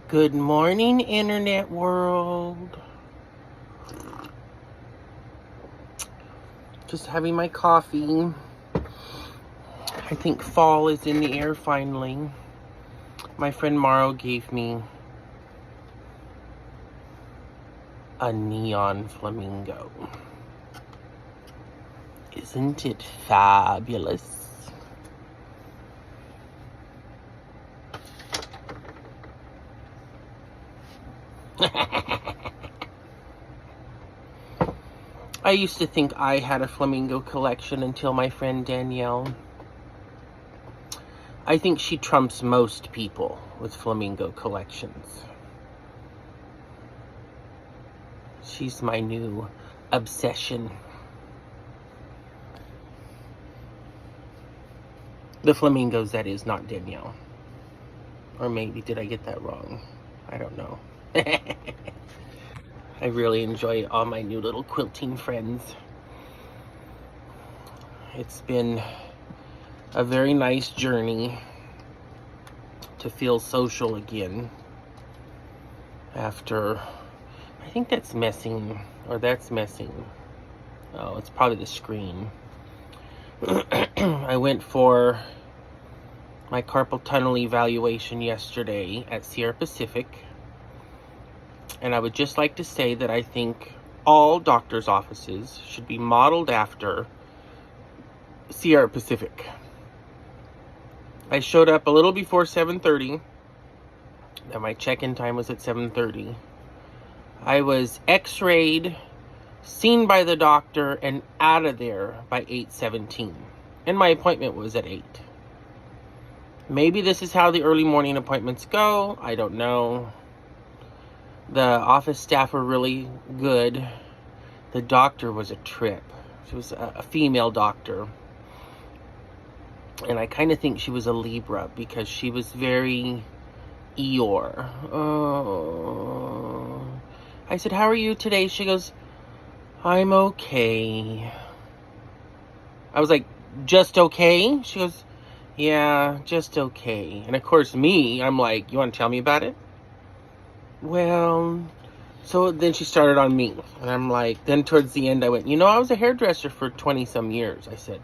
Good morning, internet world. Just having my coffee. I think fall is in the air finally. My friend Morrow gave me a neon flamingo. Isn't it fabulous? I used to think I had a flamingo collection until my friend Danielle. I think she trumps most people with flamingo collections. She's my new obsession. The flamingos, that is, not Danielle. Or maybe, did I get that wrong? I don't know. I really enjoy all my new little quilting friends. It's been a very nice journey to feel social again after, I think that's messing, or that's messing. Oh, it's probably the screen. I went for my carpal tunnel evaluation yesterday at Sierra Pacific. And I would just like to say that I think all doctors' offices should be modeled after Sierra Pacific. I showed up a little before 7:30. And my check-in time was at 7:30. I was x-rayed, seen by the doctor, and out of there by 8:17. And my appointment was at 8. Maybe this is how the early morning appointments go. I don't know. The office staff were really good. The doctor was a trip. She was a female doctor. And I kind of think she was a Libra because she was very Eeyore. Oh. I said, "How are you today?" She goes, "I'm okay." I was like, "Just okay?" She goes, "Yeah, just okay." And of course me, I'm like, "You want to tell me about it?" Well, so then she started on me. And I'm like, then towards the end I went, I was a hairdresser for 20 some years. I said,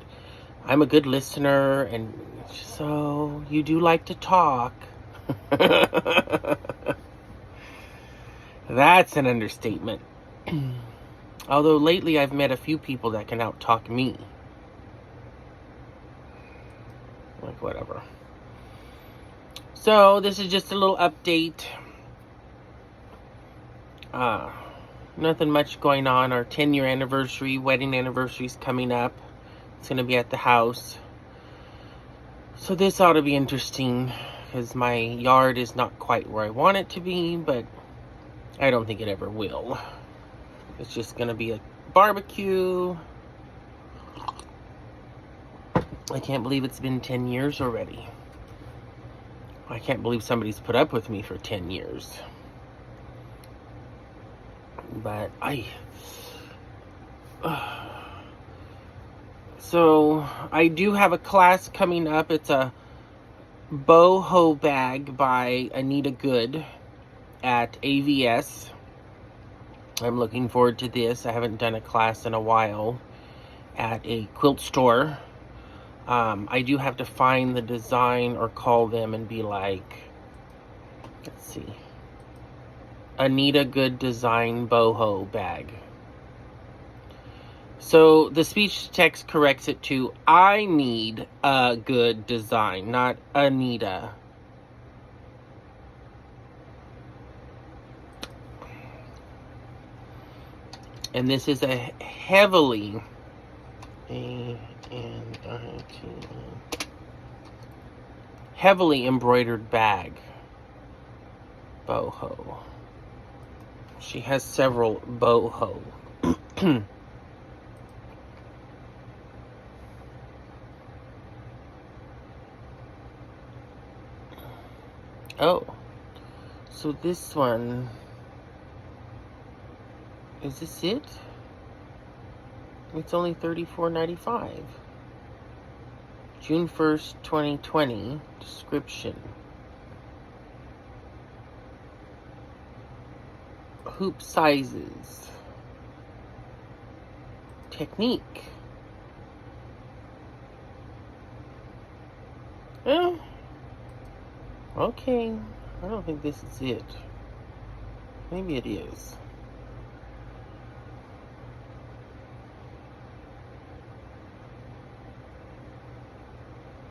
I'm a good listener, and so you do like to talk. That's an understatement. Although lately I've met a few people that can out-talk me. Like, whatever. So this is just a little update. Nothing much going on. Our 10-year anniversary, wedding anniversary is coming up. It's going to be at the house. So this ought to be interesting because my yard is not quite where I want it to be, but I don't think it ever will. It's just going to be a barbecue. I can't believe it's been 10 years already. I can't believe somebody's put up with me for 10 years. But so I do have a class coming up. It's a boho bag by Anita Good at AVS. I'm looking forward to this. I haven't done a class in a while at a quilt store. I do have to find the design or call them and be like, let's see, Anita Good Design boho bag. So the speech text corrects it to, I need a good design, not Anita. And this is a heavily embroidered bag. Boho. She has several boho. Oh, so this one, is this it? It's only $34.95. June 1st, 2020, description. hoop sizes. Technique. Oh, okay. I don't think this is it. Maybe it is.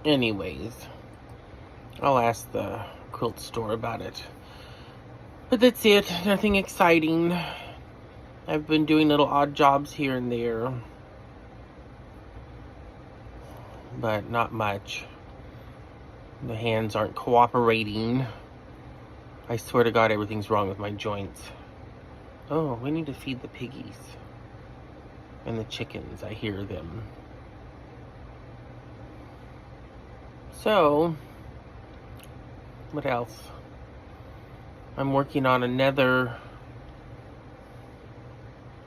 Anyways, I'll ask the quilt store about it. But that's it. Nothing exciting. I've been doing little odd jobs here and there. But not much. The hands aren't cooperating. I swear to God, everything's wrong with my joints. Oh, we need to feed the piggies. And the chickens, I hear them. So, what else? I'm working on another...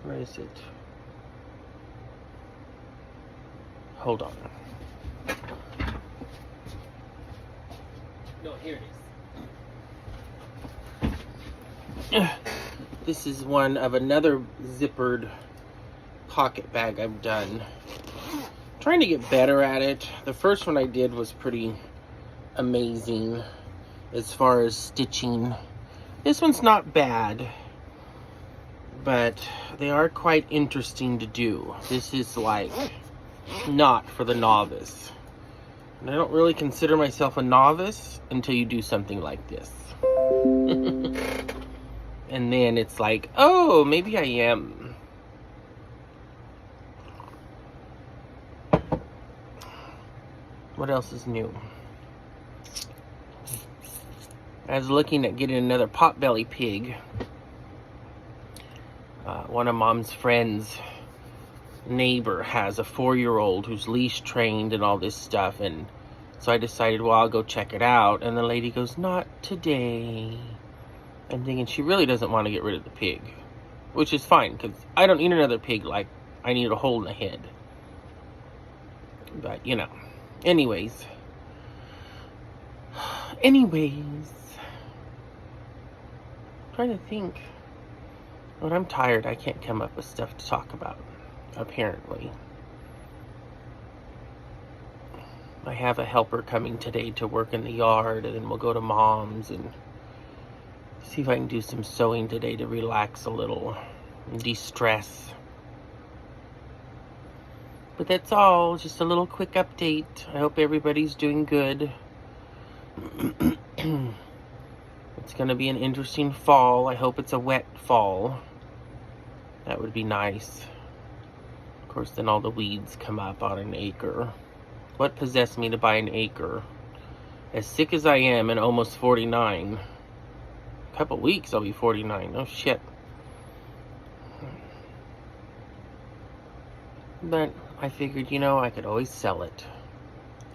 Where is it? Hold on. No, here it is. This is one of another zippered pocket bag I've done. Trying to get better at it. The first one I did was pretty amazing as far as stitching. This one's not bad, but they are quite interesting to do. This is like not for the novice. And I don't really consider myself a novice until you do something like this. And then it's like, oh, maybe I am. What else is new? I was looking at getting another potbelly pig. One of Mom's friends' neighbor has a 4-year-old who's leash trained and all this stuff, and so I decided, well, I'll go check it out. And the lady goes, not today. I'm thinking she really doesn't want to get rid of the pig, which is fine, because I don't need another pig like I need a hole in the head. But, you know. Anyways, I'm trying to think. When I'm tired, I can't come up with stuff to talk about, apparently. I have a helper coming today to work in the yard, and then we'll go to Mom's and see if I can do some sewing today to relax a little and de-stress. But that's all, just a little quick update. I hope everybody's doing good. It's going to be an interesting fall. I hope it's a wet fall. That would be nice. Of course, then all the weeds come up on an acre. What possessed me to buy an acre? As sick as I am and almost 49. A couple weeks I'll be 49. Oh, shit. But I figured, you know, I could always sell it.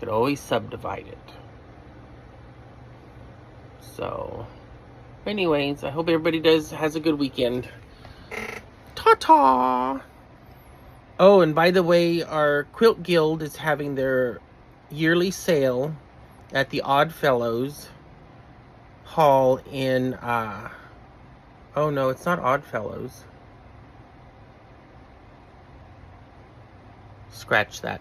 Could always subdivide it. So, anyways, I hope everybody has a good weekend. Ta-ta! Oh, and by the way, our Quilt Guild is having their yearly sale at the Odd Fellows Hall in, oh no, it's not Odd Fellows. Scratch that.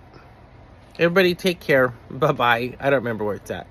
Everybody take care. Bye-bye. I don't remember where it's at.